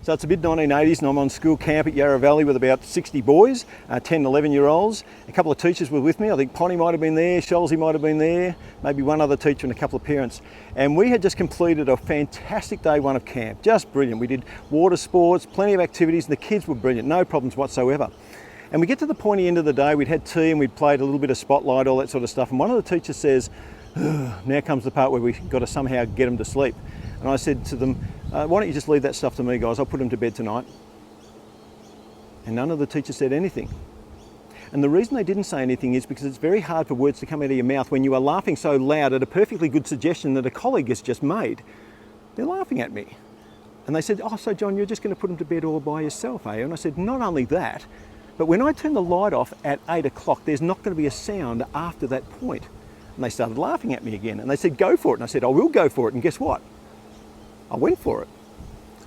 So it's a mid-1980s and I'm on school camp at Yarra Valley with about 60 boys, 10, 11-year-olds. A couple of teachers were with me. I think Potty might have been there, Scholesy might have been there, maybe one other teacher and a couple of parents. And we had just completed a fantastic day one of camp, just brilliant. We did water sports, plenty of activities, and the kids were brilliant, no problems whatsoever. And we get to the pointy end of the day, we'd had tea and we'd played a little bit of spotlight, all that sort of stuff. And one of the teachers says, now comes the part where we've got to somehow get them to sleep. And I said to them, why don't you just leave that stuff to me, guys? I'll put them to bed tonight. And none of the teachers said anything. And the reason they didn't say anything is because it's very hard for words to come out of your mouth when you are laughing so loud at a perfectly good suggestion that a colleague has just made. They're laughing at me. And they said, oh, so John, you're just going to put them to bed all by yourself, eh? And I said, not only that, but when I turn the light off at 8 o'clock, there's not going to be a sound after that point. And they started laughing at me again. And they said, go for it. And I said, I will go for it. And guess what? I went for it.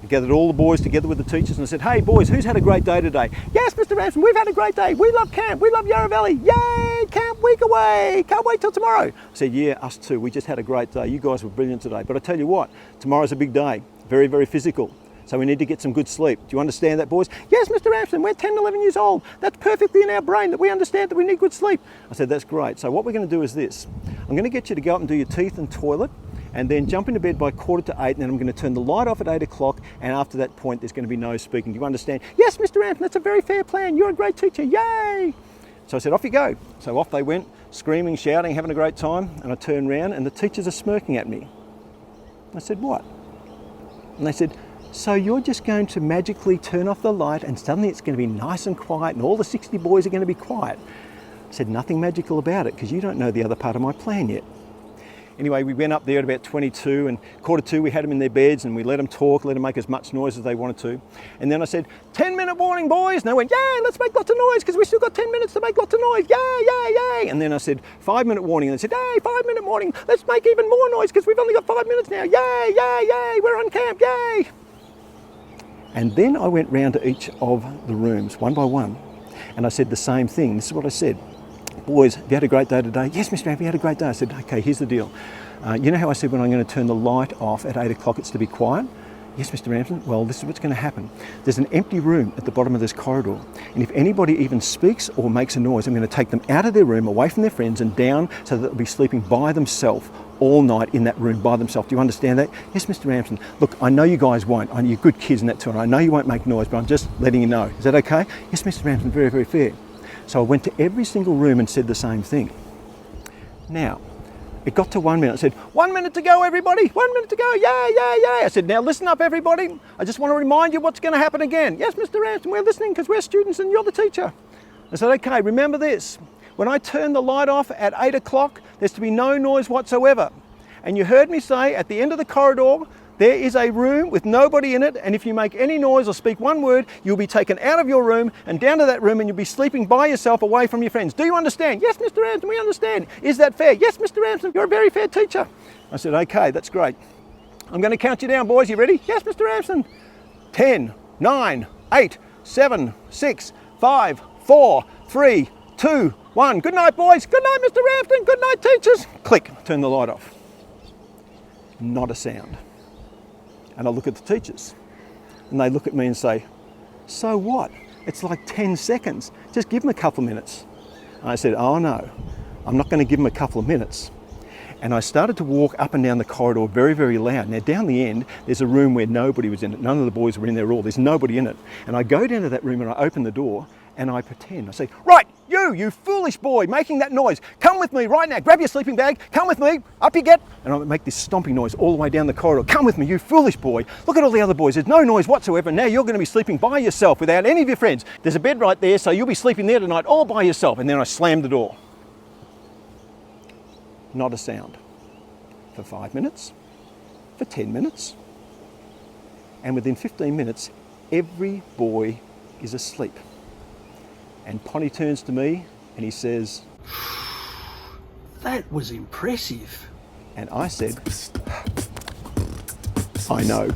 I gathered all the boys together with the teachers and I said, hey boys, who's had a great day today? Yes, Mr. Ramsden, we've had a great day. We love camp. We love Yarra Valley. Yay, camp week away. Can't wait till tomorrow. I said, yeah, us too. We just had a great day. You guys were brilliant today. But I tell you what, tomorrow's a big day. Very, very physical. So we need to get some good sleep. Do you understand that, boys? Yes, Mr. Ramsden, we're 10, 11 years old. That's perfectly in our brain that we understand that we need good sleep. I said, that's great. So what we're going to do is this. I'm going to get you to go up and do your teeth and toilet and then jump into bed by 7:45 and then I'm going to turn the light off at 8 o'clock and after that point there's going to be no speaking. Do you understand? Yes, Mr. Ramsden, that's a very fair plan. You're a great teacher. Yay! So I said, off you go. So off they went, screaming, shouting, having a great time. And I turned around and the teachers are smirking at me. I said, what? And they said, so you're just going to magically turn off the light and suddenly it's going to be nice and quiet and all the 60 boys are going to be quiet. I said, nothing magical about it because you don't know the other part of my plan yet. Anyway, we went up there at about 22 and 1:45 we had them in their beds and we let them talk, let them make as much noise as they wanted to. And then I said, 10-minute warning, boys. And they went, yay, let's make lots of noise because we've still got 10 minutes to make lots of noise. Yay, yay, yay. And then I said, 5-minute warning. And they said, hey, 5-minute warning. Let's make even more noise because we've only got 5 minutes now. Yay, yay, yay. We're on camp. Yay. And then I went round to each of the rooms one by one. And I said the same thing. This is what I said. Boys, have you had a great day today? Yes, Mr. Ramsden, we had a great day. I said, okay, here's the deal. You know how I said when I'm going to turn the light off at 8 o'clock it's to be quiet? Yes, Mr. Ramsden, well, this is what's going to happen. There's an empty room at the bottom of this corridor. And if anybody even speaks or makes a noise, I'm going to take them out of their room, away from their friends and down so that they'll be sleeping by themselves all night in that room by themselves. Do you understand that? Yes, Mr. Ramsden. Look, I know you guys won't. You're good kids and that too. And I know you won't make noise, but I'm just letting you know. Is that okay? Yes, Mr. Ramsden, very, very fair. So I went to every single room and said the same thing. Now, it got to 1 minute. I said, 1 minute to go, everybody. 1 minute to go. Yay, yay, yay. I said, now listen up, everybody. I just want to remind you what's going to happen again. Yes, Mr. Ramsden, we're listening because we're students and you're the teacher. I said, okay, remember this. When I turn the light off at 8 o'clock, there's to be no noise whatsoever. And you heard me say at the end of the corridor, there is a room with nobody in it, and if you make any noise or speak one word, you'll be taken out of your room and down to that room and you'll be sleeping by yourself away from your friends. Do you understand? Yes, Mr. Ramsden, we understand. Is that fair? Yes, Mr. Ramsden, you're a very fair teacher. I said, okay, that's great. I'm going to count you down, boys. You ready? Yes, Mr. Ramsden. 10, 9, 8, 7, 6, 5, 4, 3, 2, 1. Good night, boys. Good night, Mr. Ramsden. Good night, teachers. Click, turn the light off. Not a sound. And I look at the teachers and they look at me and say, so what? It's like 10 seconds. Just give them a couple of minutes. And I said, oh no, I'm not going to give them a couple of minutes. And I started to walk up and down the corridor very, very loud. Now down the end, there's a room where nobody was in it. None of the boys were in there at all. There's nobody in it. And I go down to that room and I open the door and I pretend. I say, right, you foolish boy making that noise. Come with me right now. Grab your sleeping bag. Come with me. Up you get. And I make this stomping noise all the way down the corridor. Come with me, you foolish boy. Look at all the other boys. There's no noise whatsoever. Now you're going to be sleeping by yourself without any of your friends. There's a bed right there, so you'll be sleeping there tonight all by yourself. And then I slammed the door. Not a sound. For 5 minutes. For 10 minutes. And within 15 minutes, every boy is asleep. And Ponty turns to me and he says, that was impressive. And I said, I know.